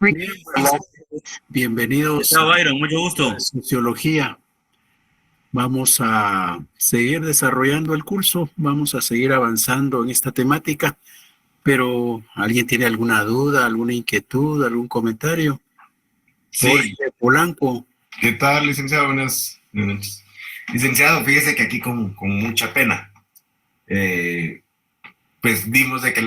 Bien, bienvenidos Chao, a Byron, mucho gusto. Sociología. Vamos a seguir desarrollando el curso, vamos a seguir avanzando en esta temática, pero ¿alguien tiene alguna duda, alguna inquietud, algún comentario? Jorge Sí, Polanco. ¿qué tal, licenciado? Buenas noches. Licenciado, fíjese que aquí con mucha pena, eh, pues vimos de que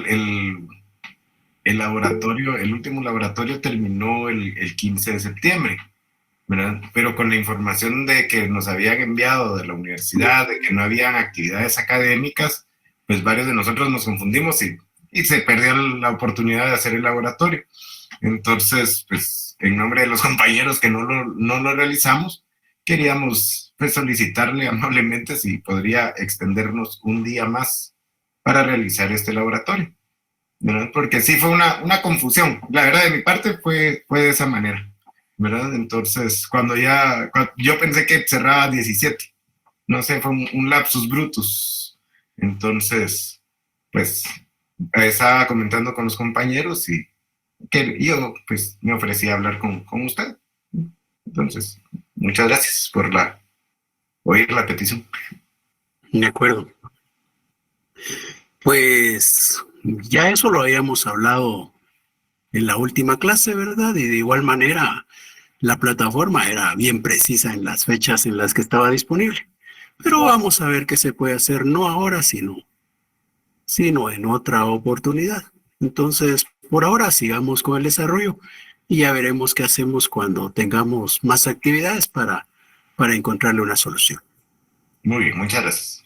el laboratorio, el último laboratorio terminó el 15 de septiembre, ¿verdad? Pero con la información de que nos habían enviado de la universidad, de que no habían actividades académicas, pues varios de nosotros nos confundimos y se perdió la oportunidad de hacer el laboratorio. Entonces, pues, en nombre de los compañeros que no lo realizamos, queríamos pues, solicitarle amablemente si podría extendernos un día más para realizar este laboratorio, ¿verdad? Porque sí fue una confusión. La verdad, de mi parte fue de esa manera, ¿verdad? Entonces, yo pensé que cerraba 17, no sé, fue un lapsus brutus. Entonces, pues, estaba comentando con los compañeros y que yo pues me ofrecí a hablar con usted. Entonces, muchas gracias por oír la petición. De acuerdo. Pues ya eso lo habíamos hablado en la última clase, ¿verdad? Y de igual manera, la plataforma era bien precisa en las fechas en las que estaba disponible. Pero vamos a ver qué se puede hacer, no ahora, sino en otra oportunidad. Entonces, por ahora sigamos con el desarrollo y ya veremos qué hacemos cuando tengamos más actividades para encontrarle una solución. Muy bien, muchas gracias.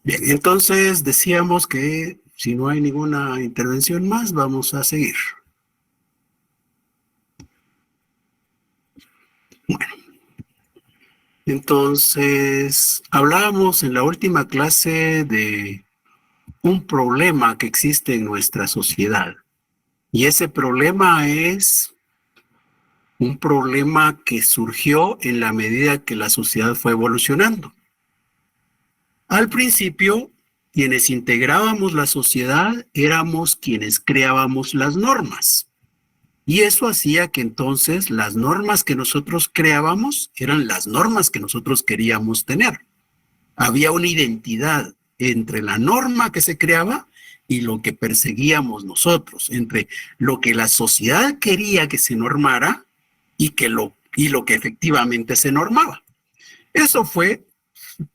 Bien, entonces decíamos que si no hay ninguna intervención más, vamos a seguir. Bueno, entonces hablábamos en la última clase de un problema que existe en nuestra sociedad. Y ese problema es un problema que surgió en la medida que la sociedad fue evolucionando. Al principio, quienes integrábamos la sociedad éramos quienes creábamos las normas. Y eso hacía que entonces las normas que nosotros creábamos eran las normas que nosotros queríamos tener. Había una identidad entre la norma que se creaba y lo que perseguíamos nosotros, entre lo que la sociedad quería que se normara y lo que efectivamente se normaba. Eso fue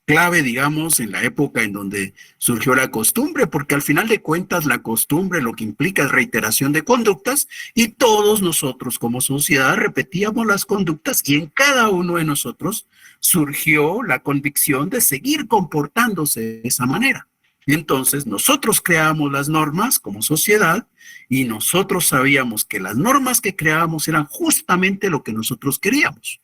clave, digamos, en la época en donde surgió la costumbre, porque al final de cuentas la costumbre lo que implica es reiteración de conductas y todos nosotros como sociedad repetíamos las conductas y en cada uno de nosotros surgió la convicción de seguir comportándose de esa manera. Entonces nosotros creábamos las normas como sociedad y nosotros sabíamos que las normas que creábamos eran justamente lo que nosotros queríamos.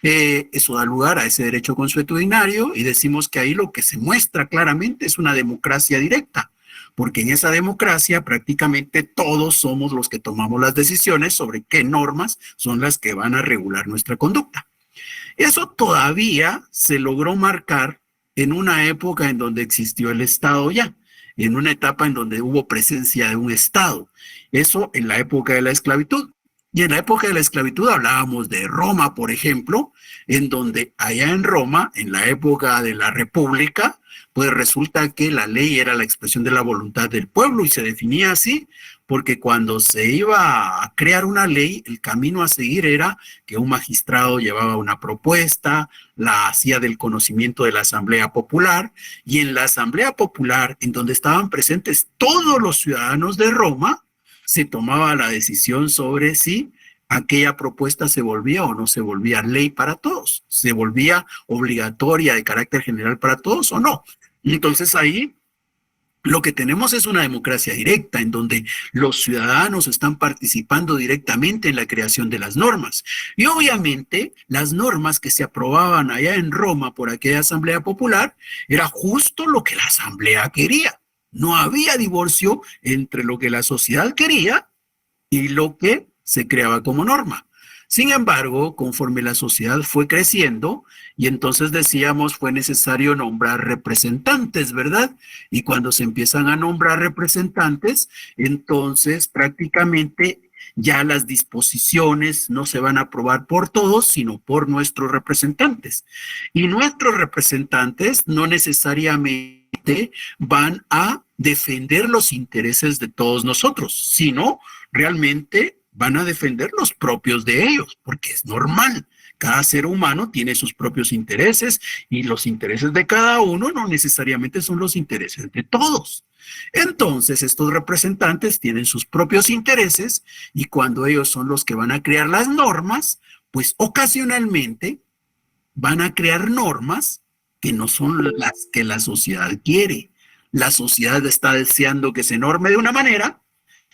Eso da lugar a ese derecho consuetudinario y decimos que ahí lo que se muestra claramente es una democracia directa, porque en esa democracia prácticamente todos somos los que tomamos las decisiones sobre qué normas son las que van a regular nuestra conducta. Eso todavía se logró marcar en una época en donde existió el Estado ya, en una etapa en donde hubo presencia de un Estado. Eso en la época de la esclavitud. Y en la época de la esclavitud hablábamos de Roma, por ejemplo, en donde allá en Roma, en la época de la República, pues resulta que la ley era la expresión de la voluntad del pueblo y se definía así, porque cuando se iba a crear una ley, el camino a seguir era que un magistrado llevaba una propuesta, la hacía del conocimiento de la Asamblea Popular, y en la Asamblea Popular, en donde estaban presentes todos los ciudadanos de Roma, se tomaba la decisión sobre si aquella propuesta se volvía o no se volvía ley para todos, se volvía obligatoria de carácter general para todos o no. Y entonces ahí lo que tenemos es una democracia directa en donde los ciudadanos están participando directamente en la creación de las normas. Y obviamente las normas que se aprobaban allá en Roma por aquella Asamblea Popular era justo lo que la Asamblea quería. No había divorcio entre lo que la sociedad quería y lo que se creaba como norma. Sin embargo, conforme la sociedad fue creciendo, y entonces decíamos fue necesario nombrar representantes, ¿verdad? Y cuando se empiezan a nombrar representantes, entonces prácticamente ya las disposiciones no se van a aprobar por todos, sino por nuestros representantes. Y nuestros representantes no necesariamente van a defender los intereses de todos nosotros, sino realmente van a defender los propios de ellos, porque es normal. Cada ser humano tiene sus propios intereses y los intereses de cada uno no necesariamente son los intereses de todos. Entonces, estos representantes tienen sus propios intereses y cuando ellos son los que van a crear las normas, pues ocasionalmente van a crear normas que no son las que la sociedad quiere. La sociedad está deseando que se norme de una manera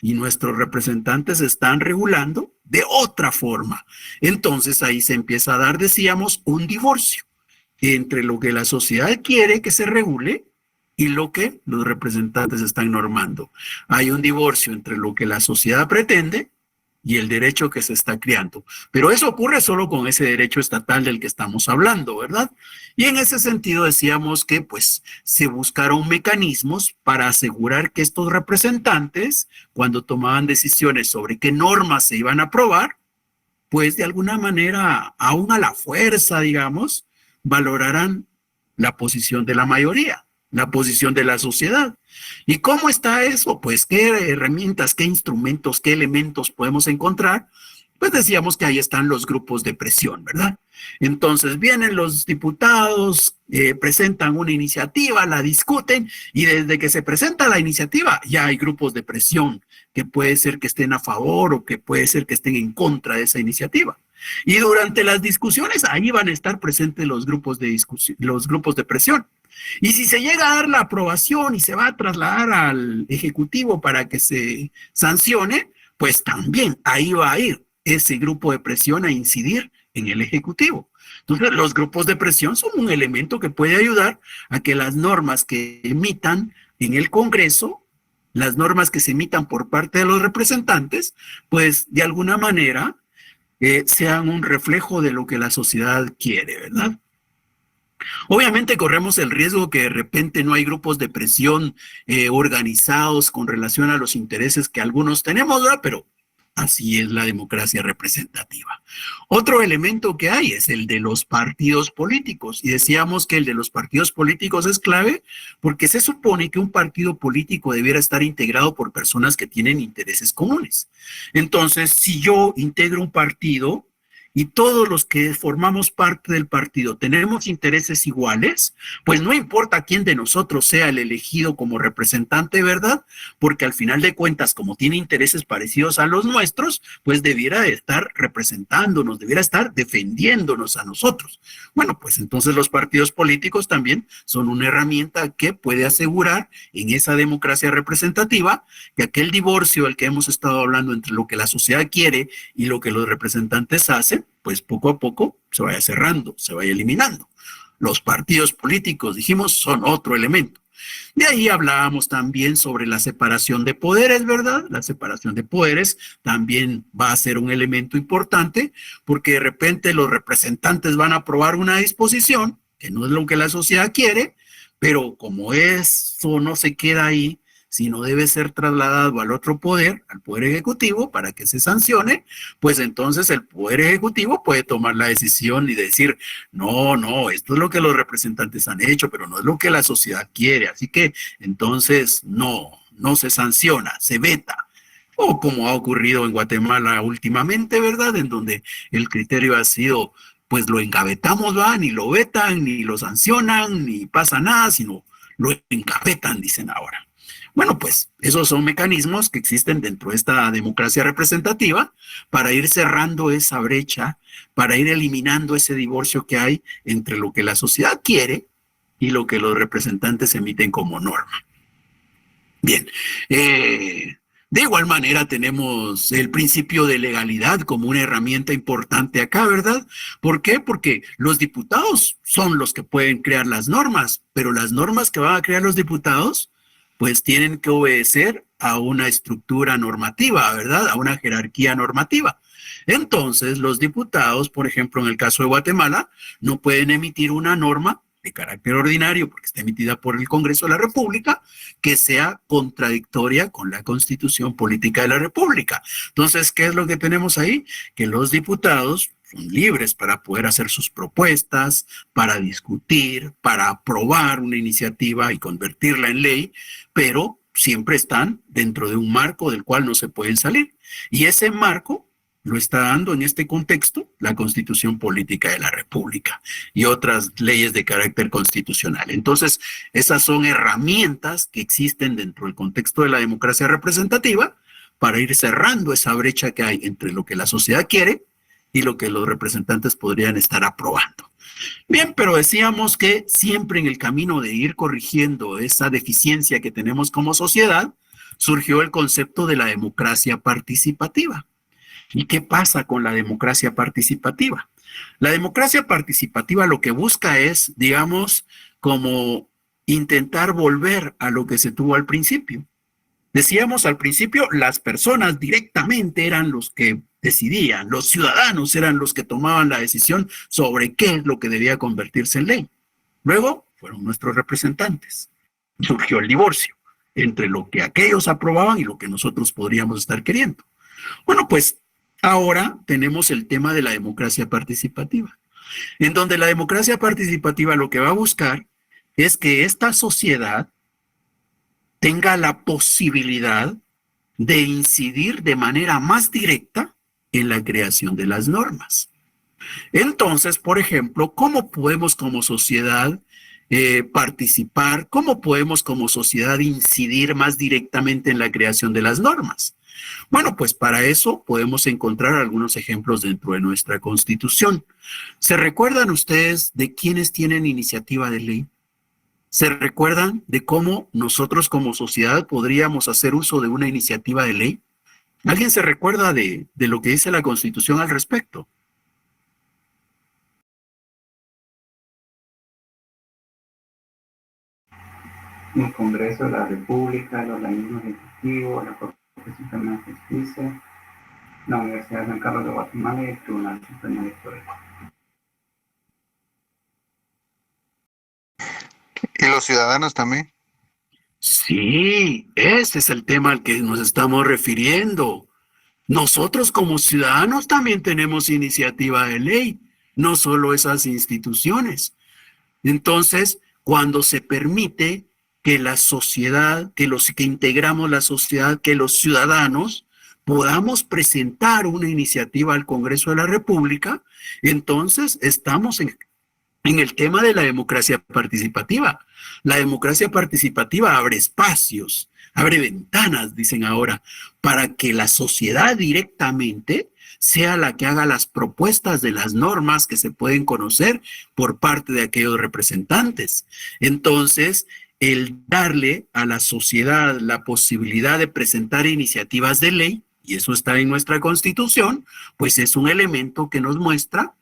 y nuestros representantes están regulando de otra forma. Entonces ahí se empieza a dar, decíamos, un divorcio entre lo que la sociedad quiere que se regule y lo que los representantes están normando. Hay un divorcio entre lo que la sociedad pretende y el derecho que se está creando. Pero eso ocurre solo con ese derecho estatal del que estamos hablando, ¿verdad? Y en ese sentido decíamos que pues se buscaron mecanismos para asegurar que estos representantes, cuando tomaban decisiones sobre qué normas se iban a aprobar, pues de alguna manera, aún a la fuerza, digamos, valoraran la posición de la mayoría, la posición de la sociedad. ¿Y cómo está eso? Pues qué herramientas, qué instrumentos, qué elementos podemos encontrar. Pues decíamos que ahí están los grupos de presión, ¿verdad? Entonces vienen los diputados, presentan una iniciativa, la discuten y desde que se presenta la iniciativa ya hay grupos de presión que puede ser que estén a favor o que puede ser que estén en contra de esa iniciativa. Y durante las discusiones ahí van a estar presentes los grupos de discusión, los grupos de presión. Y si se llega a dar la aprobación y se va a trasladar al Ejecutivo para que se sancione, pues también ahí va a ir ese grupo de presión a incidir en el Ejecutivo. Entonces, los grupos de presión son un elemento que puede ayudar a que las normas que emitan en el Congreso, las normas que se emitan por parte de los representantes, pues de alguna manera sean un reflejo de lo que la sociedad quiere, ¿verdad? Obviamente corremos el riesgo que de repente no hay grupos de presión organizados con relación a los intereses que algunos tenemos, ¿verdad? Pero así es la democracia representativa. Otro elemento que hay es el de los partidos políticos. Y decíamos que el de los partidos políticos es clave porque se supone que un partido político debiera estar integrado por personas que tienen intereses comunes. Entonces, si yo integro un partido y todos los que formamos parte del partido tenemos intereses iguales, pues no importa quién de nosotros sea el elegido como representante, ¿verdad? Porque al final de cuentas, como tiene intereses parecidos a los nuestros, pues debiera de estar representándonos, debiera estar defendiéndonos a nosotros. Bueno, pues entonces los partidos políticos también son una herramienta que puede asegurar en esa democracia representativa que aquel divorcio del que hemos estado hablando entre lo que la sociedad quiere y lo que los representantes hacen, pues poco a poco se vaya cerrando, se vaya eliminando. Los partidos políticos, dijimos, son otro elemento. De ahí hablábamos también sobre la separación de poderes, ¿verdad? La separación de poderes también va a ser un elemento importante porque de repente los representantes van a aprobar una disposición que no es lo que la sociedad quiere, pero como eso no se queda ahí, sino debe ser trasladado al otro poder, al Poder Ejecutivo, para que se sancione, pues entonces el Poder Ejecutivo puede tomar la decisión y decir, no, esto es lo que los representantes han hecho, pero no es lo que la sociedad quiere, así que entonces no se sanciona, se veta. O como ha ocurrido en Guatemala últimamente, ¿verdad? En donde el criterio ha sido, pues lo engavetamos, ¿va? Ni lo vetan, ni lo sancionan, ni pasa nada, sino lo engavetan, dicen ahora. Bueno, pues esos son mecanismos que existen dentro de esta democracia representativa para ir cerrando esa brecha, para ir eliminando ese divorcio que hay entre lo que la sociedad quiere y lo que los representantes emiten como norma. Bien, de igual manera tenemos el principio de legalidad como una herramienta importante acá, ¿verdad? ¿Por qué? Porque los diputados son los que pueden crear las normas, pero las normas que van a crear los diputados pues tienen que obedecer a una estructura normativa, ¿verdad? A una jerarquía normativa. Entonces, los diputados, por ejemplo, en el caso de Guatemala, no pueden emitir una norma de carácter ordinario, porque está emitida por el Congreso de la República, que sea contradictoria con la Constitución Política de la República. Entonces, ¿qué es lo que tenemos ahí? Que los diputados son libres para poder hacer sus propuestas, para discutir, para aprobar una iniciativa y convertirla en ley, pero siempre están dentro de un marco del cual no se pueden salir. Y ese marco lo está dando en este contexto la Constitución Política de la República y otras leyes de carácter constitucional. Entonces, esas son herramientas que existen dentro del contexto de la democracia representativa para ir cerrando esa brecha que hay entre lo que la sociedad quiere y lo que los representantes podrían estar aprobando. Bien, pero decíamos que siempre en el camino de ir corrigiendo esa deficiencia que tenemos como sociedad, surgió el concepto de la democracia participativa. ¿Y qué pasa con la democracia participativa? La democracia participativa lo que busca es, digamos, como intentar volver a lo que se tuvo al principio. Decíamos al principio, las personas directamente eran los que decidían, los ciudadanos eran los que tomaban la decisión sobre qué es lo que debía convertirse en ley. Luego fueron nuestros representantes. Surgió el divorcio entre lo que aquellos aprobaban y lo que nosotros podríamos estar queriendo. Bueno, pues ahora tenemos el tema de la democracia participativa, en donde la democracia participativa lo que va a buscar es que esta sociedad tenga la posibilidad de incidir de manera más directa en la creación de las normas. Entonces, por ejemplo, ¿cómo podemos como sociedad participar? ¿Cómo podemos como sociedad incidir más directamente en la creación de las normas? Bueno, pues para eso podemos encontrar algunos ejemplos dentro de nuestra Constitución. ¿Se recuerdan ustedes de quiénes tienen iniciativa de ley? ¿Se recuerdan de cómo nosotros como sociedad podríamos hacer uso de una iniciativa de ley? ¿Alguien se recuerda de lo que dice la Constitución al respecto? El Congreso de la República, el organismo ejecutivo, la Corte Suprema de Justicia, la Universidad de San Carlos de Guatemala y el Tribunal Supremo Electoral. Y los ciudadanos también. Sí, ese es el tema al que nos estamos refiriendo. Nosotros como ciudadanos también tenemos iniciativa de ley, no solo esas instituciones. Entonces, cuando se permite que la sociedad, que los que integramos la sociedad, que los ciudadanos podamos presentar una iniciativa al Congreso de la República, entonces estamos en el tema de la democracia participativa. La democracia participativa abre espacios, abre ventanas, dicen ahora, para que la sociedad directamente sea la que haga las propuestas de las normas que se pueden conocer por parte de aquellos representantes. Entonces, el darle a la sociedad la posibilidad de presentar iniciativas de ley, y eso está en nuestra Constitución, pues es un elemento que nos muestra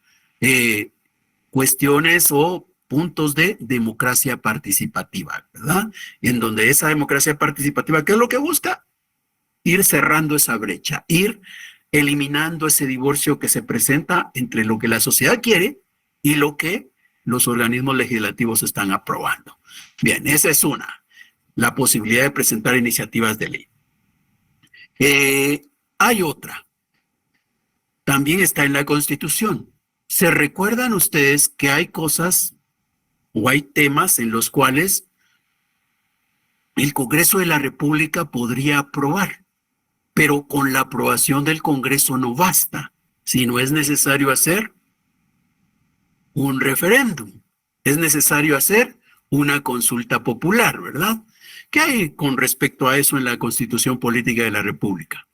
cuestiones o puntos de democracia participativa, ¿verdad? En donde esa democracia participativa, ¿qué es lo que busca? Ir cerrando esa brecha, ir eliminando ese divorcio que se presenta entre lo que la sociedad quiere y lo que los organismos legislativos están aprobando. Bien, esa es una, la posibilidad de presentar iniciativas de ley. Hay otra, también está en la Constitución. ¿Se recuerdan ustedes que hay cosas o hay temas en los cuales el Congreso de la República podría aprobar, pero con la aprobación del Congreso no basta, sino es necesario hacer un referéndum, es necesario hacer una consulta popular, ¿verdad? ¿Qué hay con respecto a eso en la Constitución Política de la República?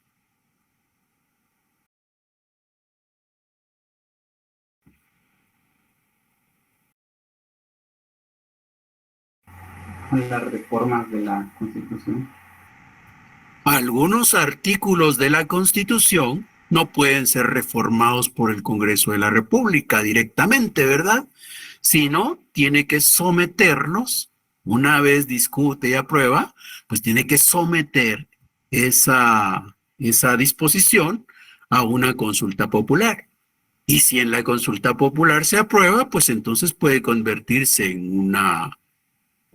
Las reformas de la Constitución. Algunos artículos de la Constitución no pueden ser reformados por el Congreso de la República directamente, ¿verdad? Sino tiene que someterlos, una vez discute y aprueba, pues tiene que someter esa disposición a una consulta popular. Y si en la consulta popular se aprueba, pues entonces puede convertirse en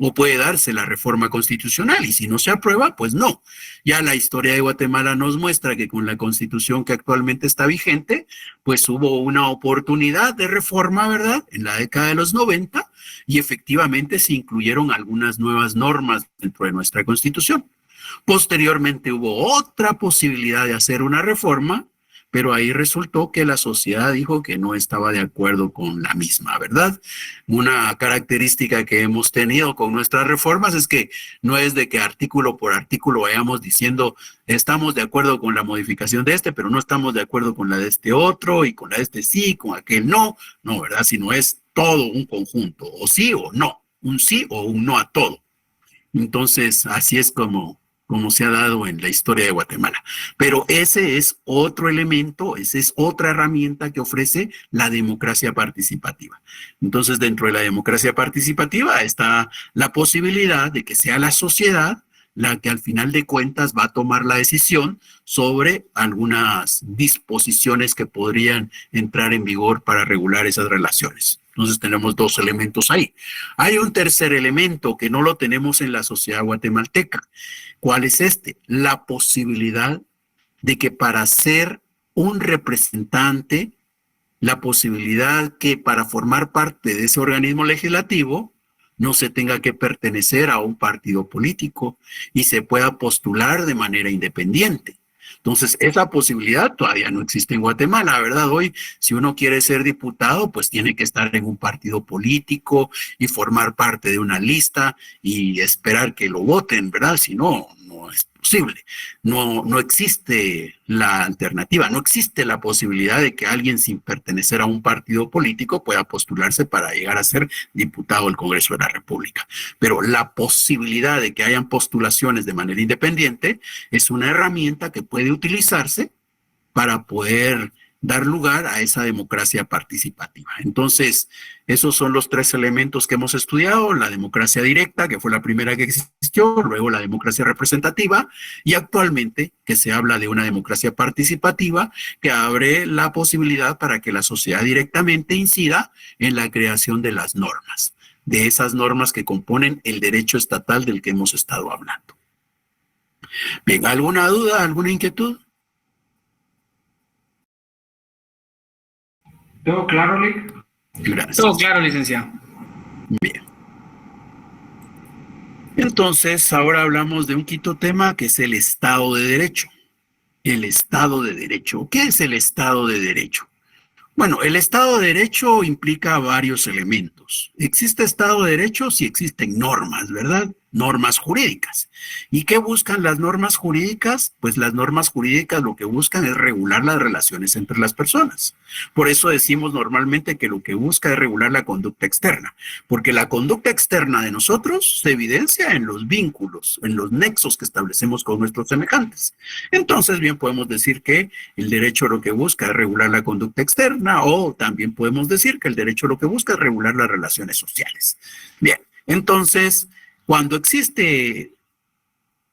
o puede darse la reforma constitucional, y si no se aprueba, pues no. Ya la historia de Guatemala nos muestra que con la constitución que actualmente está vigente, pues hubo una oportunidad de reforma, ¿verdad?, en la década de los 90, y efectivamente se incluyeron algunas nuevas normas dentro de nuestra constitución. Posteriormente hubo otra posibilidad de hacer una reforma, pero ahí resultó que la sociedad dijo que no estaba de acuerdo con la misma, ¿verdad? Una característica que hemos tenido con nuestras reformas es que no es de que artículo por artículo vayamos diciendo estamos de acuerdo con la modificación de este, pero no estamos de acuerdo con la de este otro, y con la de este sí, con aquel no, no, ¿verdad? Sino es todo un conjunto, o sí o no, un sí o un no a todo. Entonces, así es como se ha dado en la historia de Guatemala. Pero ese es otro elemento, esa es otra herramienta que ofrece la democracia participativa. Entonces, dentro de la democracia participativa está la posibilidad de que sea la sociedad la que al final de cuentas va a tomar la decisión sobre algunas disposiciones que podrían entrar en vigor para regular esas relaciones. Entonces tenemos dos elementos ahí. Hay un tercer elemento que no lo tenemos en la sociedad guatemalteca. ¿Cuál es este? La posibilidad de que para ser un representante, la posibilidad que para formar parte de ese organismo legislativo no se tenga que pertenecer a un partido político y se pueda postular de manera independiente. Entonces, esa posibilidad todavía no existe en Guatemala, ¿verdad? Hoy, si uno quiere ser diputado, pues tiene que estar en un partido político y formar parte de una lista y esperar que lo voten, ¿verdad? Si no, no es posible. No existe la alternativa, no existe la posibilidad de que alguien sin pertenecer a un partido político pueda postularse para llegar a ser diputado del Congreso de la República. Pero la posibilidad de que hayan postulaciones de manera independiente es una herramienta que puede utilizarse para poder dar lugar a esa democracia participativa. Entonces, esos son los tres elementos que hemos estudiado: la democracia directa, que fue la primera que existió, luego la democracia representativa, y actualmente que se habla de una democracia participativa que abre la posibilidad para que la sociedad directamente incida en la creación de las normas, de esas normas que componen el derecho estatal del que hemos estado hablando. Bien, ¿alguna duda, alguna inquietud? ¿Todo claro, Lick? Gracias. Todo claro, licenciado. Bien. Entonces, ahora hablamos de un quinto tema que es el Estado de Derecho. El Estado de Derecho. ¿Qué es el Estado de Derecho? Bueno, el Estado de Derecho implica varios elementos. Existe Estado de Derecho si existen normas, ¿verdad? Normas jurídicas. ¿Y qué buscan las normas jurídicas? Pues las normas jurídicas lo que buscan es regular las relaciones entre las personas. Por eso decimos normalmente que lo que busca es regular la conducta externa, porque la conducta externa de nosotros se evidencia en los vínculos, en los nexos que establecemos con nuestros semejantes. Entonces, bien podemos decir que el derecho lo que busca es regular la conducta externa, o también podemos decir que el derecho lo que busca es regular las relaciones sociales. Bien, entonces, cuando existe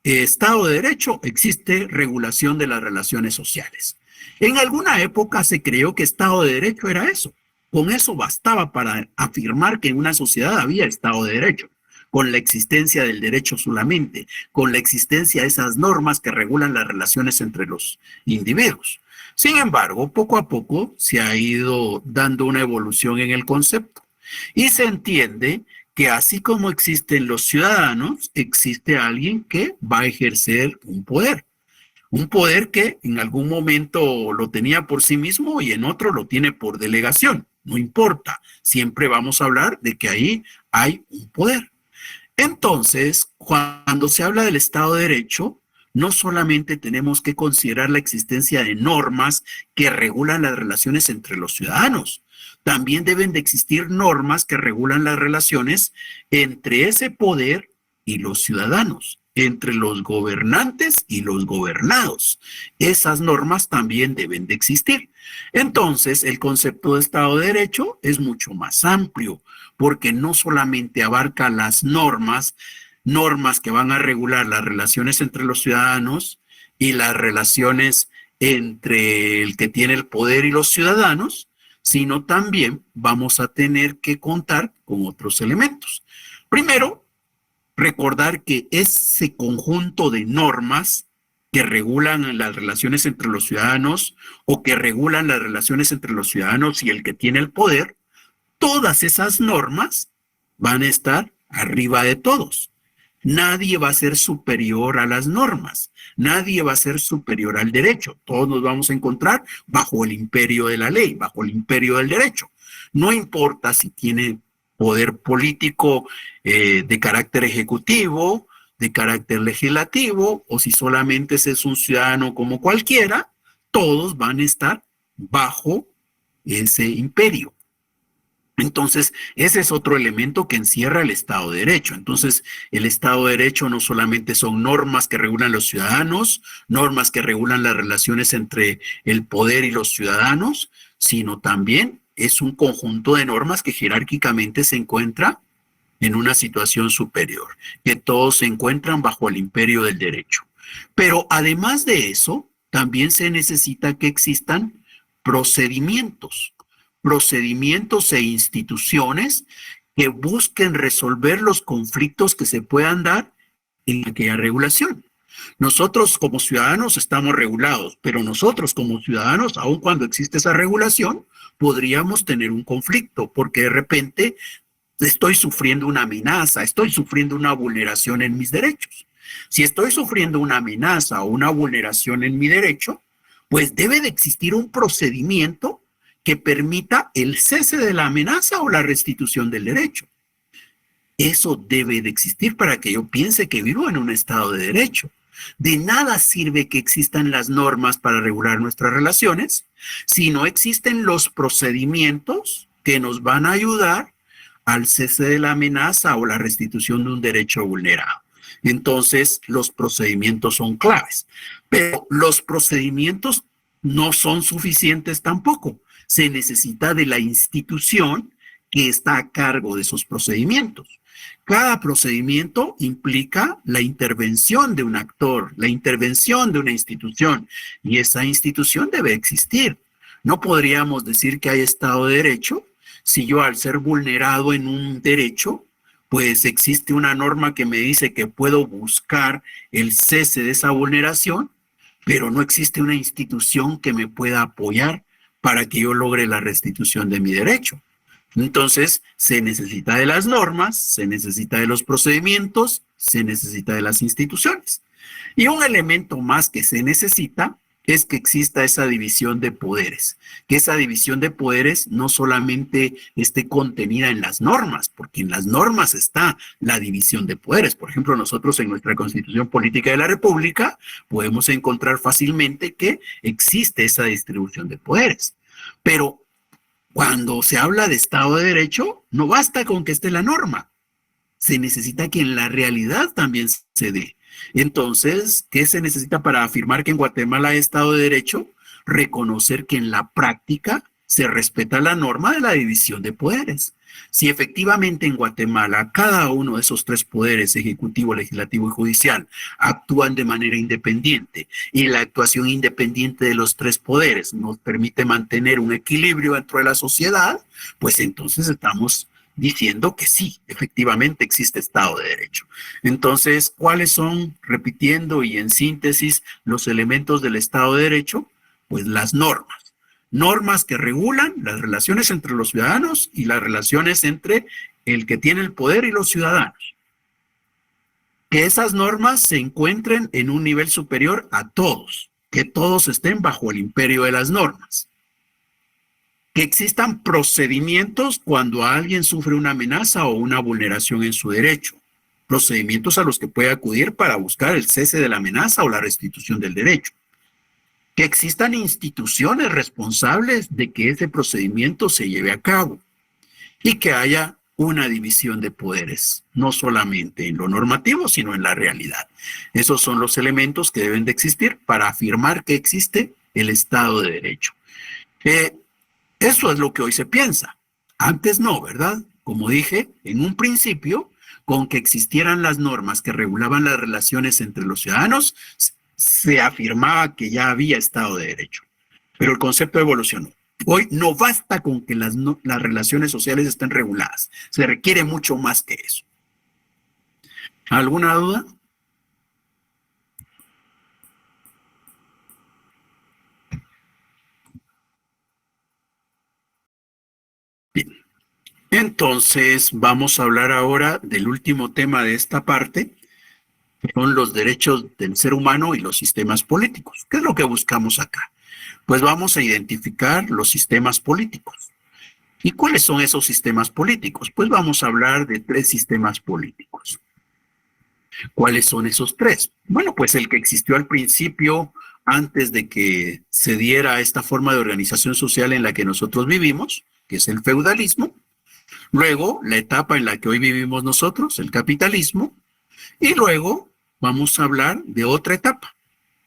Estado de Derecho, existe regulación de las relaciones sociales. En alguna época se creyó que Estado de Derecho era eso. Con eso bastaba para afirmar que en una sociedad había Estado de Derecho, con la existencia del derecho solamente, con la existencia de esas normas que regulan las relaciones entre los individuos. Sin embargo, poco a poco se ha ido dando una evolución en el concepto y se entiende que así como existen los ciudadanos, existe alguien que va a ejercer un poder que en algún momento lo tenía por sí mismo y en otro lo tiene por delegación. No importa, siempre vamos a hablar de que ahí hay un poder. Entonces, cuando se habla del Estado de Derecho, no solamente tenemos que considerar la existencia de normas que regulan las relaciones entre los ciudadanos, también deben de existir normas que regulan las relaciones entre ese poder y los ciudadanos, entre los gobernantes y los gobernados. Esas normas también deben de existir. Entonces, el concepto de Estado de Derecho es mucho más amplio, porque no solamente abarca las normas que van a regular las relaciones entre los ciudadanos y las relaciones entre el que tiene el poder y los ciudadanos, sino también vamos a tener que contar con otros elementos. Primero, recordar que ese conjunto de normas que regulan las relaciones entre los ciudadanos o que regulan las relaciones entre los ciudadanos y el que tiene el poder, todas esas normas van a estar arriba de todos. Nadie va a ser superior a las normas, nadie va a ser superior al derecho. Todos nos vamos a encontrar bajo el imperio de la ley, bajo el imperio del derecho. No importa si tiene poder político de carácter ejecutivo, de carácter legislativo, o si solamente es un ciudadano como cualquiera, todos van a estar bajo ese imperio. Entonces, ese es otro elemento que encierra el Estado de Derecho. Entonces, el Estado de Derecho no solamente son normas que regulan los ciudadanos, normas que regulan las relaciones entre el poder y los ciudadanos, sino también es un conjunto de normas que jerárquicamente se encuentra en una situación superior, que todos se encuentran bajo el imperio del derecho. Pero además de eso, también se necesita que existan procedimientos e instituciones que busquen resolver los conflictos que se puedan dar en aquella regulación. Nosotros como ciudadanos estamos regulados, pero nosotros como ciudadanos, aun cuando existe esa regulación, podríamos tener un conflicto, porque de repente estoy sufriendo una amenaza, estoy sufriendo una vulneración en mis derechos. Si estoy sufriendo una amenaza o una vulneración en mi derecho, pues debe de existir un procedimiento que permita el cese de la amenaza o la restitución del derecho. Eso debe de existir para que yo piense que vivo en un estado de derecho. De nada sirve que existan las normas para regular nuestras relaciones si no existen los procedimientos que nos van a ayudar al cese de la amenaza o la restitución de un derecho vulnerado. Entonces, los procedimientos son claves. Pero los procedimientos no son suficientes tampoco. Se necesita de la institución que está a cargo de esos procedimientos. Cada procedimiento implica la intervención de un actor, la intervención de una institución, y esa institución debe existir. No podríamos decir que hay Estado de Derecho si yo, al ser vulnerado en un derecho, pues existe una norma que me dice que puedo buscar el cese de esa vulneración, pero no existe una institución que me pueda apoyar para que yo logre la restitución de mi derecho. Entonces, se necesita de las normas, se necesita de los procedimientos, se necesita de las instituciones. Y un elemento más que se necesita es que exista esa división de poderes, que esa división de poderes no solamente esté contenida en las normas, porque en las normas está la división de poderes. Por ejemplo, nosotros en nuestra Constitución Política de la República podemos encontrar fácilmente que existe esa distribución de poderes. Pero cuando se habla de Estado de Derecho, no basta con que esté la norma. Se necesita que en la realidad también se dé. Entonces, ¿qué se necesita para afirmar que en Guatemala hay Estado de Derecho? Reconocer que en la práctica se respeta la norma de la división de poderes. Si efectivamente en Guatemala cada uno de esos tres poderes, ejecutivo, legislativo y judicial, actúan de manera independiente y la actuación independiente de los tres poderes nos permite mantener un equilibrio dentro de la sociedad, pues entonces estamos diciendo que sí, efectivamente existe Estado de Derecho. Entonces, ¿cuáles son, repitiendo y en síntesis, los elementos del Estado de Derecho? Pues las normas. Normas que regulan las relaciones entre los ciudadanos y las relaciones entre el que tiene el poder y los ciudadanos. Que esas normas se encuentren en un nivel superior a todos, que todos estén bajo el imperio de las normas. Que existan procedimientos cuando alguien sufre una amenaza o una vulneración en su derecho. Procedimientos a los que puede acudir para buscar el cese de la amenaza o la restitución del derecho. Que existan instituciones responsables de que ese procedimiento se lleve a cabo. Y que haya una división de poderes, no solamente en lo normativo, sino en la realidad. Esos son los elementos que deben de existir para afirmar que existe el Estado de Derecho. Eso es lo que hoy se piensa. Antes no, ¿verdad? Como dije, en un principio, con que existieran las normas que regulaban las relaciones entre los ciudadanos, se afirmaba que ya había Estado de Derecho. Pero el concepto evolucionó. Hoy no basta con que las relaciones sociales estén reguladas. Se requiere mucho más que eso. ¿Alguna duda? Bien. Entonces, vamos a hablar ahora del último tema de esta parte, que son los derechos del ser humano y los sistemas políticos. ¿Qué es lo que buscamos acá? Pues vamos a identificar los sistemas políticos. ¿Y cuáles son esos sistemas políticos? Pues vamos a hablar de 3 sistemas políticos. ¿Cuáles son esos 3? Bueno, pues el que existió al principio, antes de que se diera esta forma de organización social en la que nosotros vivimos, que es el feudalismo. Luego, la etapa en la que hoy vivimos nosotros, el capitalismo. Y luego vamos a hablar de otra etapa,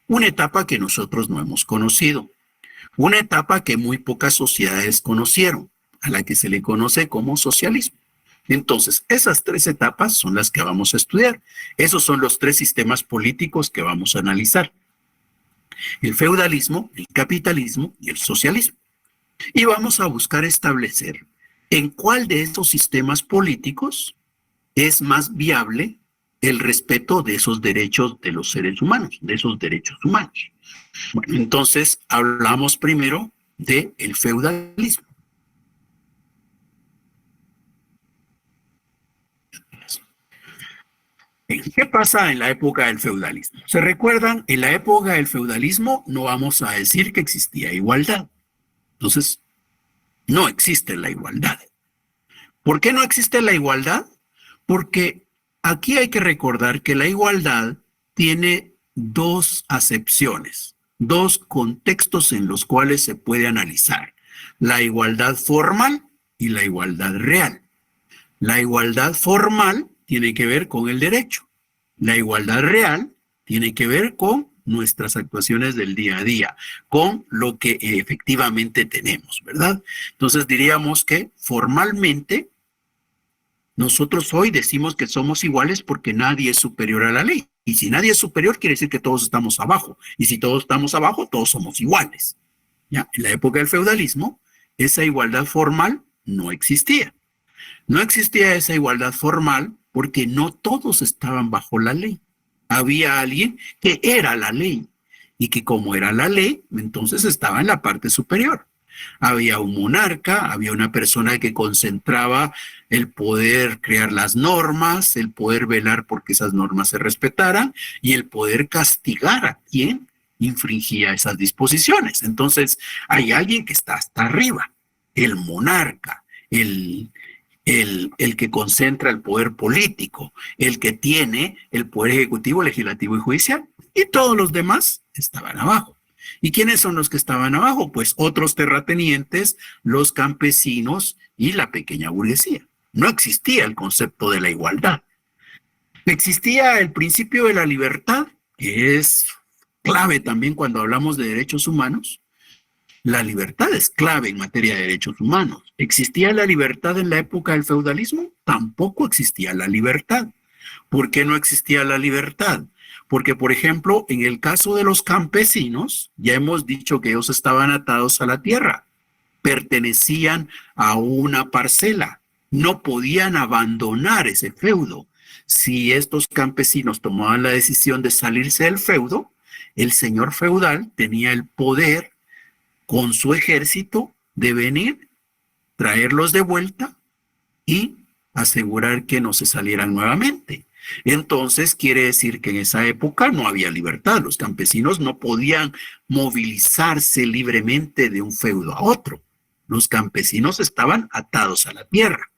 una etapa que nosotros no hemos conocido, una etapa que muy pocas sociedades conocieron, a la que se le conoce como socialismo. Entonces, esas 3 etapas son las que vamos a estudiar. Esos son los 3 sistemas políticos que vamos a analizar: el feudalismo, el capitalismo y el socialismo. Y vamos a buscar establecer en cuál de estos sistemas políticos es más viable el respeto de esos derechos de los seres humanos, de esos derechos humanos. Bueno, entonces hablamos primero del feudalismo. ¿Qué pasa en la época del feudalismo? ¿Se recuerdan? En la época del feudalismo no vamos a decir que existía igualdad. Entonces, no existe la igualdad. ¿Por qué no existe la igualdad? Porque aquí hay que recordar que la igualdad tiene 2 acepciones, 2 contextos en los cuales se puede analizar: la igualdad formal y la igualdad real. La igualdad formal tiene que ver con el derecho. La igualdad real tiene que ver con nuestras actuaciones del día a día, con lo que efectivamente tenemos, ¿verdad? Entonces diríamos que formalmente nosotros hoy decimos que somos iguales porque nadie es superior a la ley. Y si nadie es superior, quiere decir que todos estamos abajo. Y si todos estamos abajo, todos somos iguales. ¿Ya? En la época del feudalismo, esa igualdad formal no existía. No existía esa igualdad formal porque no todos estaban bajo la ley. Había alguien que era la ley y que, como era la ley, entonces estaba en la parte superior. Había un monarca, había una persona que concentraba el poder crear las normas, el poder velar porque esas normas se respetaran y el poder castigar a quien infringía esas disposiciones. Entonces, hay alguien que está hasta arriba, el monarca, el que concentra el poder político, el que tiene el poder ejecutivo, legislativo y judicial, y todos los demás estaban abajo. ¿Y quiénes son los que estaban abajo? Pues otros terratenientes, los campesinos y la pequeña burguesía. No existía el concepto de la igualdad. Existía el principio de la libertad, que es clave también cuando hablamos de derechos humanos. La libertad es clave en materia de derechos humanos. ¿Existía la libertad en la época del feudalismo? Tampoco existía la libertad. ¿Por qué no existía la libertad? Porque, por ejemplo, en el caso de los campesinos, ya hemos dicho que ellos estaban atados a la tierra, pertenecían a una parcela, no podían abandonar ese feudo. Si estos campesinos tomaban la decisión de salirse del feudo, el señor feudal tenía el poder con su ejército de venir, traerlos de vuelta y asegurar que no se salieran nuevamente. Entonces quiere decir que en esa época no había libertad. Los campesinos no podían movilizarse libremente de un feudo a otro. Los campesinos estaban atados a la tierra.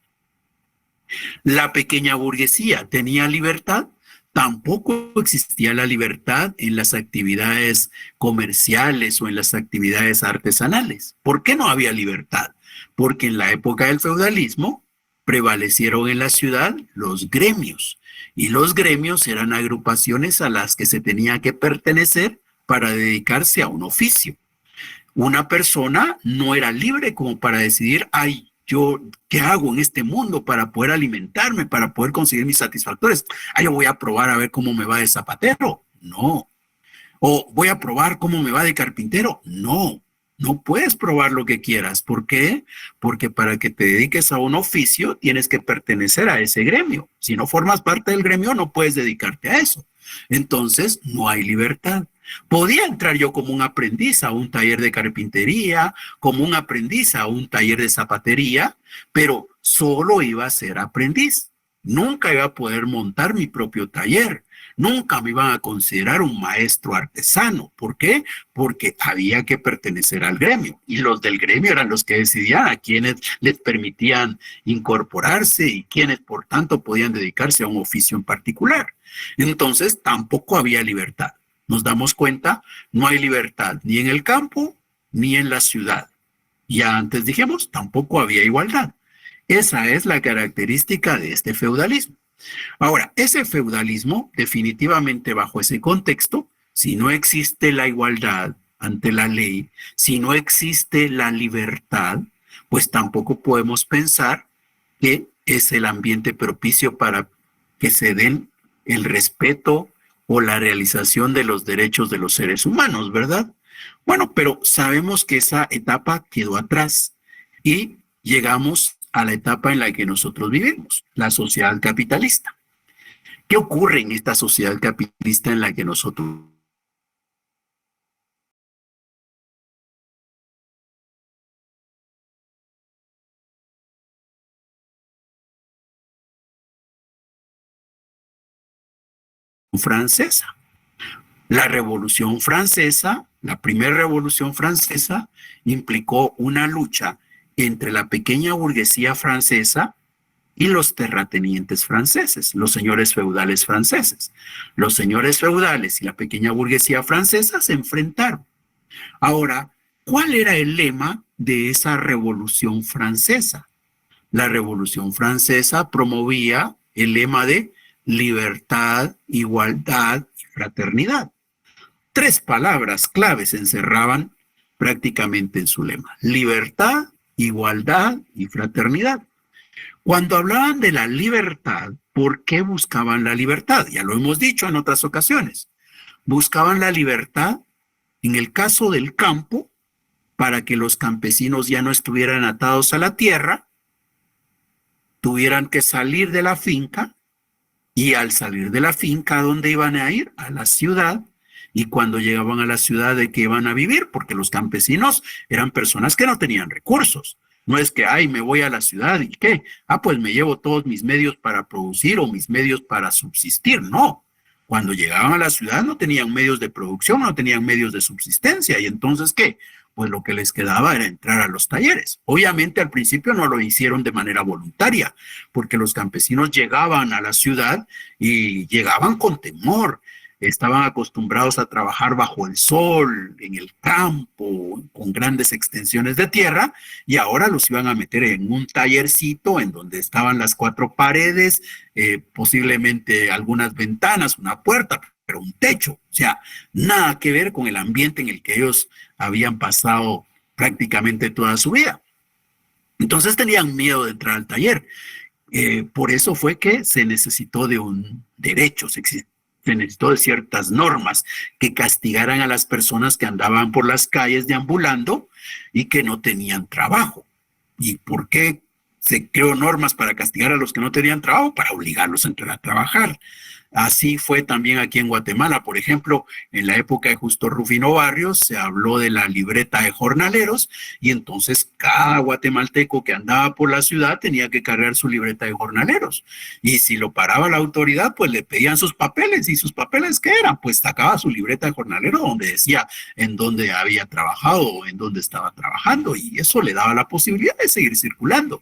La pequeña burguesía tenía libertad. Tampoco existía la libertad en las actividades comerciales o en las actividades artesanales. ¿Por qué no había libertad? Porque en la época del feudalismo prevalecieron en la ciudad los gremios, y los gremios eran agrupaciones a las que se tenía que pertenecer para dedicarse a un oficio. Una persona no era libre como para decidir, ay, yo, ¿qué hago en este mundo para poder alimentarme, para poder conseguir mis satisfactores? Ah, yo voy a probar a ver cómo me va de zapatero. No. O voy a probar cómo me va de carpintero. No. No puedes probar lo que quieras. ¿Por qué? Porque para que te dediques a un oficio tienes que pertenecer a ese gremio. Si no formas parte del gremio, no puedes dedicarte a eso. Entonces, no hay libertad. Podía entrar yo como un aprendiz a un taller de carpintería, como un aprendiz a un taller de zapatería, pero solo iba a ser aprendiz. Nunca iba a poder montar mi propio taller. Nunca me iban a considerar un maestro artesano. ¿Por qué? Porque había que pertenecer al gremio. Y los del gremio eran los que decidían a quienes les permitían incorporarse y quienes, por tanto, podían dedicarse a un oficio en particular. Entonces, tampoco había libertad. Nos damos cuenta, no hay libertad ni en el campo ni en la ciudad. Ya antes dijimos, tampoco había igualdad. Esa es la característica de este feudalismo. Ahora, ese feudalismo, definitivamente bajo ese contexto, si no existe la igualdad ante la ley, si no existe la libertad, pues tampoco podemos pensar que es el ambiente propicio para que se den el respeto o la realización de los derechos de los seres humanos, ¿verdad? Bueno, pero sabemos que esa etapa quedó atrás y llegamos a la etapa en la que nosotros vivimos, la sociedad capitalista. ¿Qué ocurre en esta sociedad capitalista en la que nosotros francesa? La Revolución Francesa, la primera Revolución Francesa, implicó una lucha entre la pequeña burguesía francesa y los terratenientes franceses, los señores feudales franceses. Los señores feudales y la pequeña burguesía francesa se enfrentaron. Ahora, ¿cuál era el lema de esa Revolución Francesa? La Revolución Francesa promovía el lema de libertad, igualdad y fraternidad. Tres palabras claves encerraban prácticamente en su lema: libertad, igualdad y fraternidad. Cuando hablaban de la libertad, ¿por qué buscaban la libertad? Ya lo hemos dicho en otras ocasiones. Buscaban la libertad, en el caso del campo, para que los campesinos ya no estuvieran atados a la tierra, tuvieran que salir de la finca, y al salir de la finca, ¿a dónde iban a ir? A la ciudad. Y cuando llegaban a la ciudad, ¿de qué iban a vivir? Porque los campesinos eran personas que no tenían recursos. No es que, ay, me voy a la ciudad y ¿qué? Ah, pues me llevo todos mis medios para producir o mis medios para subsistir. No. Cuando llegaban a la ciudad no tenían medios de producción, no tenían medios de subsistencia. ¿Y entonces qué? Pues lo que les quedaba era entrar a los talleres. Obviamente al principio no lo hicieron de manera voluntaria, porque los campesinos llegaban a la ciudad y llegaban con temor. Estaban acostumbrados a trabajar bajo el sol, en el campo, con grandes extensiones de tierra, y ahora los iban a meter en un tallercito en donde estaban las cuatro paredes, posiblemente algunas ventanas, una puerta, pero un techo. O sea, nada que ver con el ambiente en el que ellos habían pasado prácticamente toda su vida. Entonces tenían miedo de entrar al taller. Por eso fue que se necesitó de un derecho, se necesitó de ciertas normas que castigaran a las personas que andaban por las calles deambulando y que no tenían trabajo. ¿Y por qué se creó normas para castigar a los que no tenían trabajo? Para obligarlos a entrar a trabajar. Así fue también aquí en Guatemala. Por ejemplo, en la época de Justo Rufino Barrios se habló de la libreta de jornaleros y entonces cada guatemalteco que andaba por la ciudad tenía que cargar su libreta de jornaleros. Y si lo paraba la autoridad, pues le pedían sus papeles. ¿Y sus papeles qué eran? Pues sacaba su libreta de jornalero donde decía en dónde había trabajado o en dónde estaba trabajando, y eso le daba la posibilidad de seguir circulando.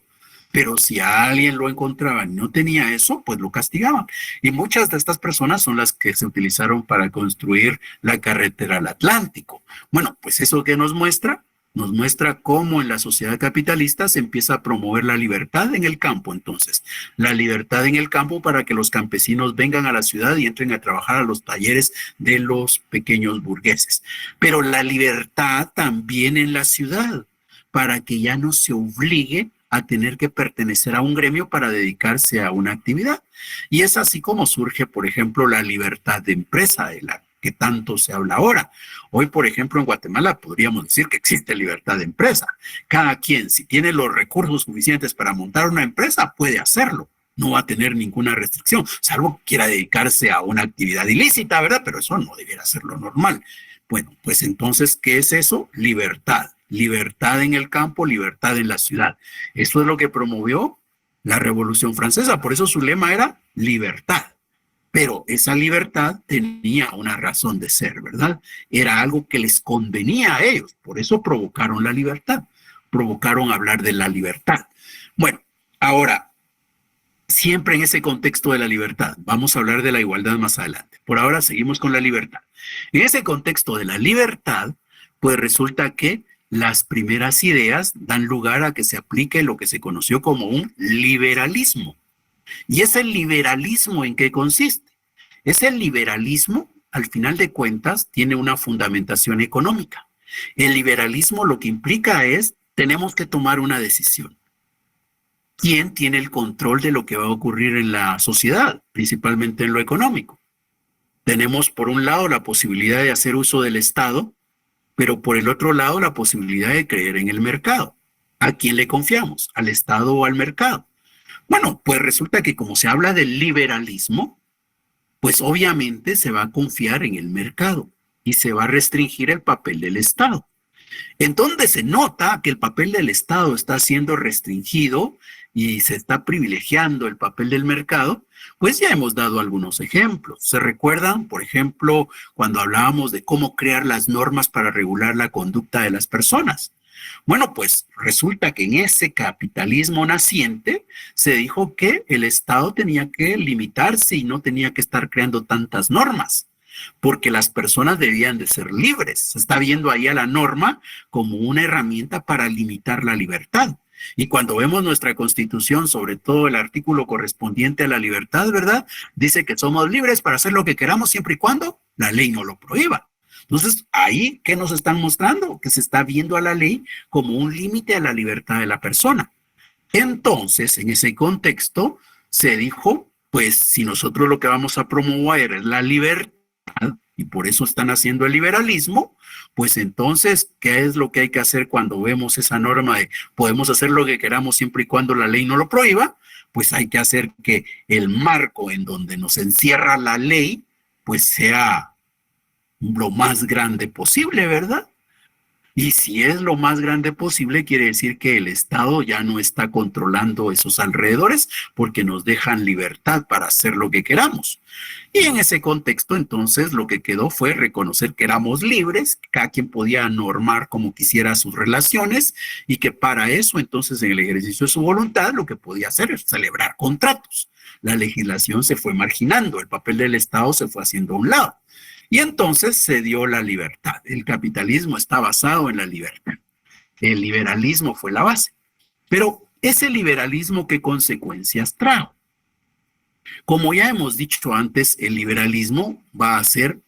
Pero si a alguien lo encontraban y no tenía eso, pues lo castigaban. Y muchas de estas personas son las que se utilizaron para construir la carretera al Atlántico. Bueno, pues eso que nos muestra cómo en la sociedad capitalista se empieza a promover la libertad en el campo. Entonces, la libertad en el campo para que los campesinos vengan a la ciudad y entren a trabajar a los talleres de los pequeños burgueses. Pero la libertad también en la ciudad, para que ya no se obligue a tener que pertenecer a un gremio para dedicarse a una actividad. Y es así como surge, por ejemplo, la libertad de empresa, que tanto se habla ahora. Hoy, por ejemplo, en Guatemala podríamos decir que existe libertad de empresa. Cada quien, si tiene los recursos suficientes para montar una empresa, puede hacerlo. No va a tener ninguna restricción, salvo que quiera dedicarse a una actividad ilícita, ¿verdad? Pero eso no debería ser lo normal. Bueno, pues entonces, ¿qué es eso? Libertad. Libertad en el campo, libertad en la ciudad. Eso es lo que promovió la Revolución Francesa. Por eso su lema era libertad. Pero esa libertad tenía una razón de ser, ¿verdad? Era algo que les convenía a ellos. Por eso provocaron la libertad. Provocaron hablar de la libertad. Bueno, ahora, siempre en ese contexto de la libertad. Vamos a hablar de la igualdad más adelante. Por ahora seguimos con la libertad. En ese contexto de la libertad, pues resulta que las primeras ideas dan lugar a que se aplique lo que se conoció como un liberalismo. ¿Y ese liberalismo en qué consiste? Ese liberalismo, al final de cuentas, tiene una fundamentación económica. El liberalismo lo que implica es, tenemos que tomar una decisión. ¿Quién tiene el control de lo que va a ocurrir en la sociedad, principalmente en lo económico? Tenemos, por un lado, la posibilidad de hacer uso del Estado, pero por el otro lado, la posibilidad de creer en el mercado. ¿A quién le confiamos? ¿Al Estado o al mercado? Bueno, pues resulta que como se habla del liberalismo, pues obviamente se va a confiar en el mercado y se va a restringir el papel del Estado. En donde se nota que el papel del Estado está siendo restringido y se está privilegiando el papel del mercado, pues ya hemos dado algunos ejemplos. ¿Se recuerdan, por ejemplo, cuando hablábamos de cómo crear las normas para regular la conducta de las personas? Bueno, pues resulta que en ese capitalismo naciente se dijo que el Estado tenía que limitarse y no tenía que estar creando tantas normas, porque las personas debían de ser libres. Se está viendo ahí a la norma como una herramienta para limitar la libertad. Y cuando vemos nuestra Constitución, sobre todo el artículo correspondiente a la libertad, ¿verdad? Dice que somos libres para hacer lo que queramos siempre y cuando la ley no lo prohíba. Entonces, ahí, ¿qué nos están mostrando? Que se está viendo a la ley como un límite a la libertad de la persona. Entonces, en ese contexto, se dijo, pues, si nosotros lo que vamos a promover es la libertad, y por eso están haciendo el liberalismo, pues entonces, ¿qué es lo que hay que hacer cuando vemos esa norma de podemos hacer lo que queramos siempre y cuando la ley no lo prohíba? Pues hay que hacer que el marco en donde nos encierra la ley, pues sea lo más grande posible, ¿verdad? Y si es lo más grande posible, quiere decir que el Estado ya no está controlando esos alrededores porque nos dejan libertad para hacer lo que queramos. Y en ese contexto, entonces, lo que quedó fue reconocer que éramos libres, que cada quien podía normar como quisiera sus relaciones y que para eso, entonces, en el ejercicio de su voluntad, lo que podía hacer es celebrar contratos. La legislación se fue marginando, el papel del Estado se fue haciendo a un lado. Y entonces se dio la libertad. El capitalismo está basado en la libertad. El liberalismo fue la base. Pero ese liberalismo, ¿qué consecuencias trajo? Como ya hemos dicho antes, el liberalismo va a ser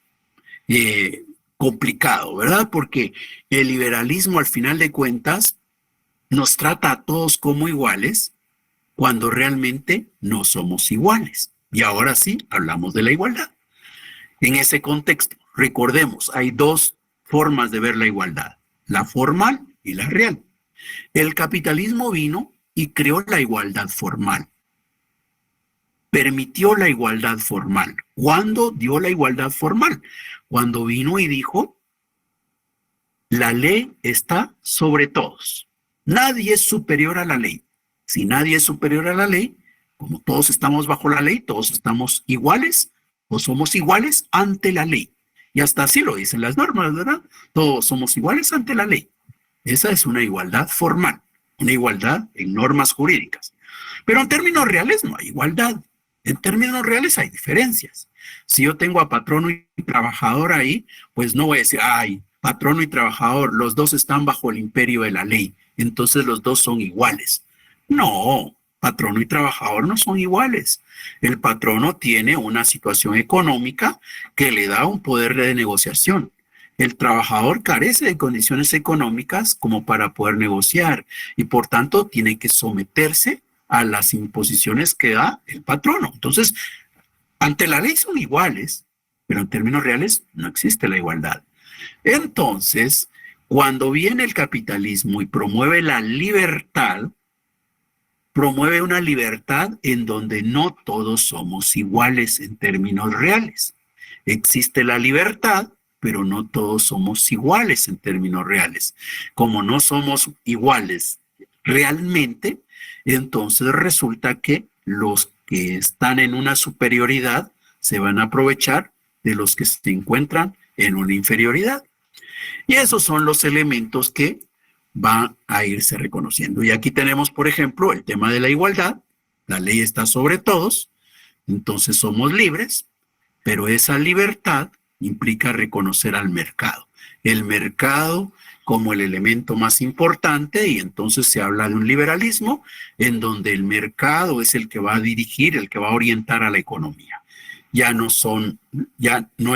complicado, ¿verdad? Porque el liberalismo, al final de cuentas, nos trata a todos como iguales cuando realmente no somos iguales. Y ahora sí, hablamos de la igualdad. En ese contexto, recordemos, hay dos formas de ver la igualdad, la formal y la real. El capitalismo vino y creó la igualdad formal. Permitió la igualdad formal. ¿Cuándo dio la igualdad formal? Cuando vino y dijo, la ley está sobre todos. Nadie es superior a la ley. Si nadie es superior a la ley, como todos estamos bajo la ley, todos estamos iguales, o somos iguales ante la ley. Y hasta así lo dicen las normas, ¿verdad? Todos somos iguales ante la ley. Esa es una igualdad formal, una igualdad en normas jurídicas. Pero en términos reales no hay igualdad. En términos reales hay diferencias. Si yo tengo a patrono y trabajador ahí, pues no voy a decir, ay, patrono y trabajador, los dos están bajo el imperio de la ley, entonces los dos son iguales. No, patrono y trabajador no son iguales. El patrono tiene una situación económica que le da un poder de negociación. El trabajador carece de condiciones económicas como para poder negociar y por tanto tiene que someterse a las imposiciones que da el patrono. Entonces, ante la ley son iguales, pero en términos reales no existe la igualdad. Entonces, cuando viene el capitalismo y promueve la libertad, promueve una libertad en donde no todos somos iguales en términos reales. Existe la libertad, pero no todos somos iguales en términos reales. Como no somos iguales realmente, entonces resulta que los que están en una superioridad se van a aprovechar de los que se encuentran en una inferioridad. Y esos son los elementos que van a irse reconociendo. Y aquí tenemos, por ejemplo, el tema de la igualdad. La ley está sobre todos, entonces somos libres, pero esa libertad implica reconocer al mercado. El mercado como el elemento más importante, y entonces se habla de un liberalismo en donde el mercado es el que va a dirigir, el que va a orientar a la economía. Ya no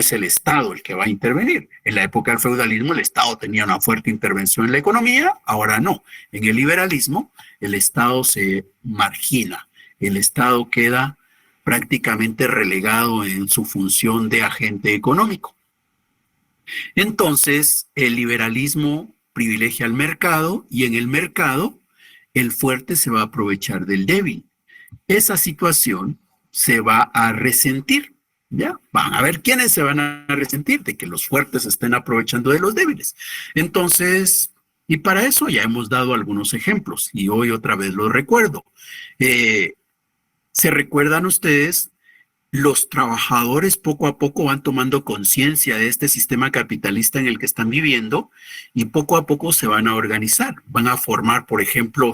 es el Estado el que va a intervenir. En la época del feudalismo el Estado tenía una fuerte intervención en la economía, ahora no. En el liberalismo el Estado se margina, el Estado queda prácticamente relegado en su función de agente económico. Entonces, el liberalismo privilegia al mercado y en el mercado el fuerte se va a aprovechar del débil. Esa situación se va a resentir, ¿ya? Van a ver quiénes se van a resentir de que los fuertes estén aprovechando de los débiles. Entonces, y para eso ya hemos dado algunos ejemplos y hoy otra vez los recuerdo. ¿Se recuerdan ustedes? Los trabajadores poco a poco van tomando conciencia de este sistema capitalista en el que están viviendo y poco a poco se van a organizar. Van a formar, por ejemplo,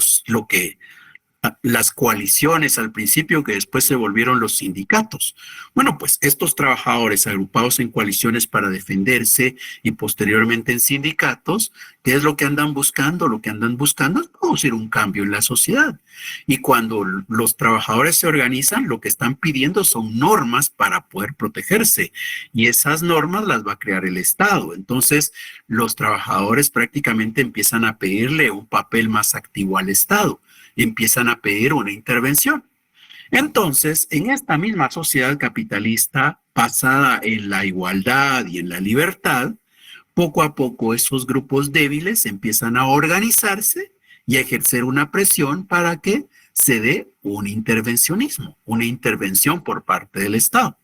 las coaliciones al principio que después se volvieron los sindicatos. Bueno, pues estos trabajadores agrupados en coaliciones para defenderse y posteriormente en sindicatos, ¿qué es lo que andan buscando? Lo que andan buscando es producir un cambio en la sociedad. Y cuando los trabajadores se organizan, lo que están pidiendo son normas para poder protegerse. Y esas normas las va a crear el Estado. Entonces, los trabajadores prácticamente empiezan a pedirle un papel más activo al Estado. Empiezan a pedir una intervención. Entonces, en esta misma sociedad capitalista basada en la igualdad y en la libertad, poco a poco esos grupos débiles empiezan a organizarse y a ejercer una presión para que se dé un intervencionismo, una intervención por parte del Estado.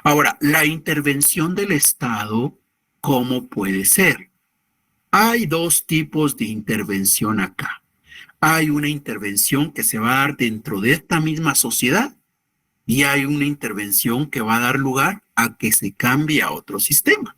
Ahora, la intervención del Estado, ¿cómo puede ser? Hay dos tipos de intervención acá. Hay una intervención que se va a dar dentro de esta misma sociedad y hay una intervención que va a dar lugar a que se cambie a otro sistema.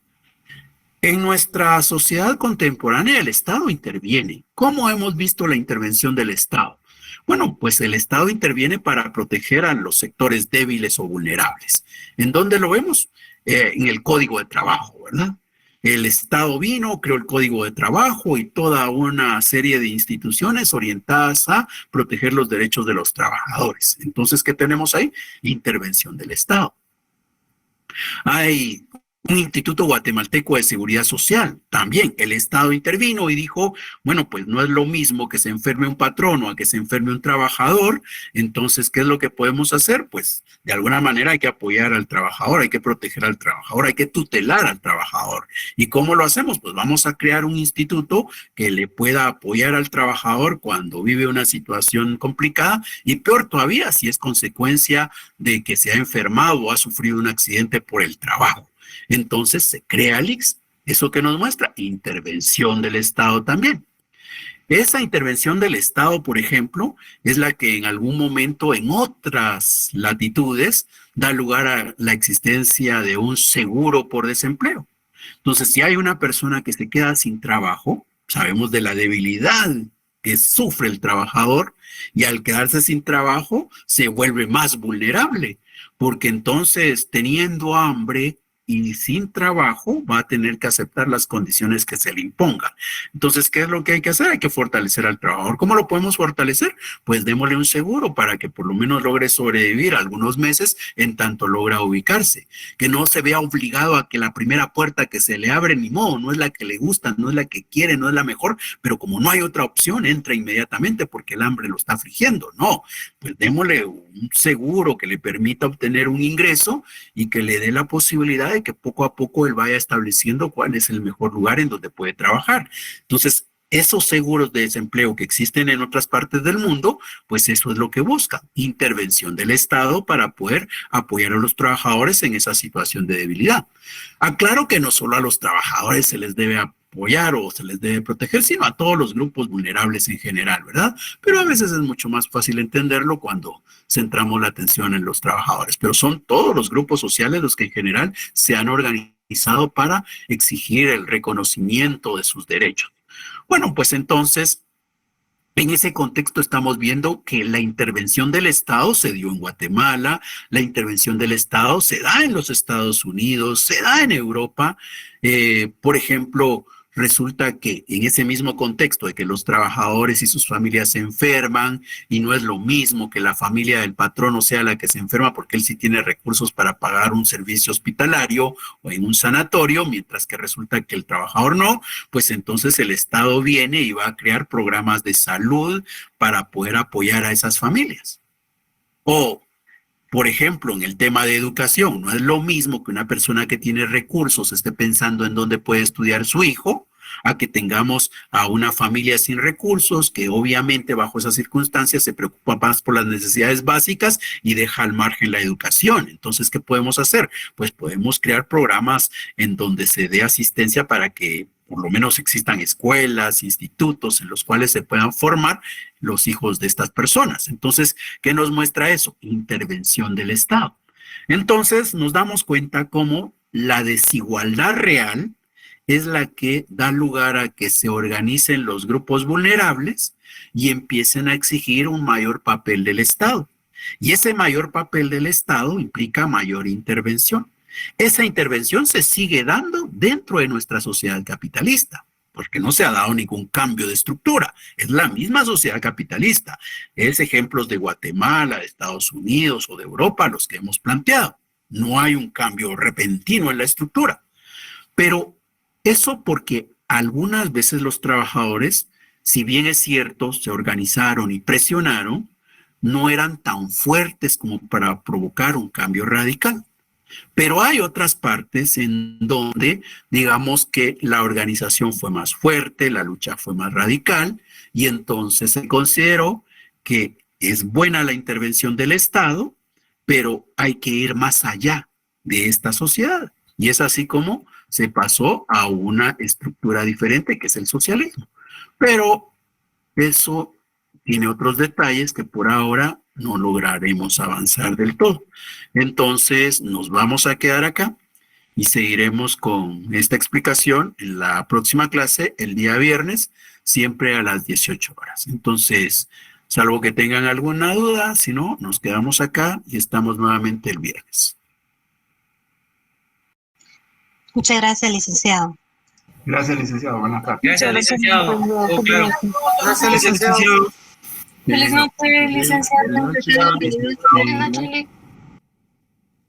En nuestra sociedad contemporánea el Estado interviene. ¿Cómo hemos visto la intervención del Estado? Bueno, pues el Estado interviene para proteger a los sectores débiles o vulnerables. ¿En dónde lo vemos? En el Código de Trabajo, ¿verdad? El Estado vino, creó el Código de Trabajo y toda una serie de instituciones orientadas a proteger los derechos de los trabajadores. Entonces, ¿qué tenemos ahí? Intervención del Estado. Hay un Instituto Guatemalteco de Seguridad Social. También el Estado intervino y dijo, bueno, pues no es lo mismo que se enferme un patrono a que se enferme un trabajador. Entonces, ¿qué es lo que podemos hacer? Pues de alguna manera hay que apoyar al trabajador, hay que proteger al trabajador, hay que tutelar al trabajador. ¿Y cómo lo hacemos? Pues vamos a crear un instituto que le pueda apoyar al trabajador cuando vive una situación complicada y peor todavía si es consecuencia de que se ha enfermado o ha sufrido un accidente por el trabajo. Entonces se crea el ICS. ¿Eso que nos muestra? Intervención del Estado también. Esa intervención del Estado, por ejemplo, es la que en algún momento en otras latitudes da lugar a la existencia de un seguro por desempleo. Entonces, si hay una persona que se queda sin trabajo, sabemos de la debilidad que sufre el trabajador y al quedarse sin trabajo se vuelve más vulnerable, porque entonces teniendo hambre y sin trabajo va a tener que aceptar las condiciones que se le impongan. Entonces, ¿qué es lo que hay que hacer? Hay que fortalecer al trabajador. ¿Cómo lo podemos fortalecer? Pues démosle un seguro para que por lo menos logre sobrevivir algunos meses en tanto logra ubicarse. Que no se vea obligado a que la primera puerta que se le abre, ni modo, no es la que le gusta, no es la que quiere, no es la mejor, pero como no hay otra opción, entra inmediatamente porque el hambre lo está afligiendo. No, pues démosle un seguro que le permita obtener un ingreso y que le dé la posibilidad posibilidad de que poco a poco él vaya estableciendo cuál es el mejor lugar en donde puede trabajar. Entonces, esos seguros de desempleo que existen en otras partes del mundo, pues eso es lo que busca, intervención del Estado para poder apoyar a los trabajadores en esa situación de debilidad. Aclaro que no solo a los trabajadores se les debe apoyar o se les debe proteger, sino a todos los grupos vulnerables en general, ¿verdad? Pero a veces es mucho más fácil entenderlo cuando centramos la atención en los trabajadores, pero son todos los grupos sociales los que en general se han organizado para exigir el reconocimiento de sus derechos. Bueno, pues entonces, en ese contexto estamos viendo que la intervención del Estado se dio en Guatemala, la intervención del Estado se da en los Estados Unidos, se da en Europa. Por ejemplo, resulta que en ese mismo contexto de que los trabajadores y sus familias se enferman y no es lo mismo que la familia del patrono sea la que se enferma porque él sí tiene recursos para pagar un servicio hospitalario o en un sanatorio, mientras que resulta que el trabajador no, pues entonces el Estado viene y va a crear programas de salud para poder apoyar a esas familias. O por ejemplo, en el tema de educación, no es lo mismo que una persona que tiene recursos esté pensando en dónde puede estudiar su hijo, a que tengamos a una familia sin recursos, que obviamente bajo esas circunstancias se preocupa más por las necesidades básicas y deja al margen la educación. Entonces, ¿qué podemos hacer? Pues podemos crear programas en donde se dé asistencia para que por lo menos existan escuelas, institutos en los cuales se puedan formar los hijos de estas personas. Entonces, ¿qué nos muestra eso? Intervención del Estado. Entonces, nos damos cuenta cómo la desigualdad real es la que da lugar a que se organicen los grupos vulnerables y empiecen a exigir un mayor papel del Estado. Y ese mayor papel del Estado implica mayor intervención. Esa intervención se sigue dando dentro de nuestra sociedad capitalista, porque no se ha dado ningún cambio de estructura. Es la misma sociedad capitalista. Es ejemplos de Guatemala, de Estados Unidos o de Europa los que hemos planteado. No hay un cambio repentino en la estructura. Pero eso porque algunas veces los trabajadores, si bien es cierto, se organizaron y presionaron, no eran tan fuertes como para provocar un cambio radical. Pero hay otras partes en donde, digamos que la organización fue más fuerte, la lucha fue más radical, y entonces se consideró que es buena la intervención del Estado, pero hay que ir más allá de esta sociedad. Y es así como se pasó a una estructura diferente, que es el socialismo. Pero eso tiene otros detalles que por ahora no lograremos avanzar del todo. Entonces nos vamos a quedar acá y seguiremos con esta explicación en la próxima clase, el día viernes, siempre a las 18 horas. Entonces, salvo que tengan alguna duda, si no, nos quedamos acá y estamos nuevamente el viernes. Muchas gracias, licenciado. Gracias, licenciado. Buenas tardes. Gracias, licenciado. Todo claro. Gracias, licenciado. Feliz noche, licenciado. Buenas noches. Buenas noches.